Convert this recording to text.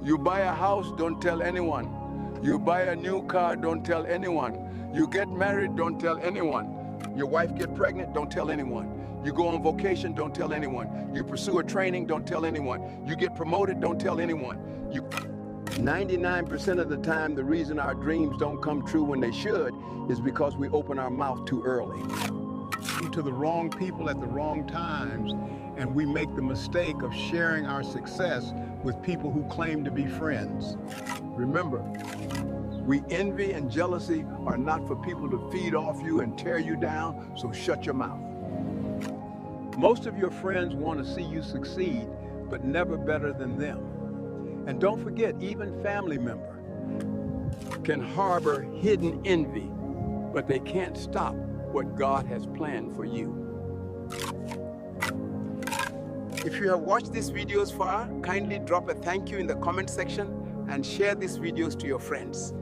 You buy a house, don't tell anyone. You buy a new car, don't tell anyone. You get married, don't tell anyone. Your wife get pregnant, don't tell anyone. You go on vacation, don't tell anyone. You pursue a training, don't tell anyone. You get promoted, don't tell anyone. 99% of the time, the reason our dreams don't come true when they should is because we open our mouth too early. To the wrong people at the wrong times, and we make the mistake of sharing our success with people who claim to be friends. Remember, envy and jealousy are not for people to feed off you and tear you down, so shut your mouth. Most of your friends want to see you succeed, but never better than them. And don't forget, even family members can harbor hidden envy, but they can't stop what God has planned for you. If you have watched these videos far, kindly drop a thank you in the comment section and share these videos to your friends.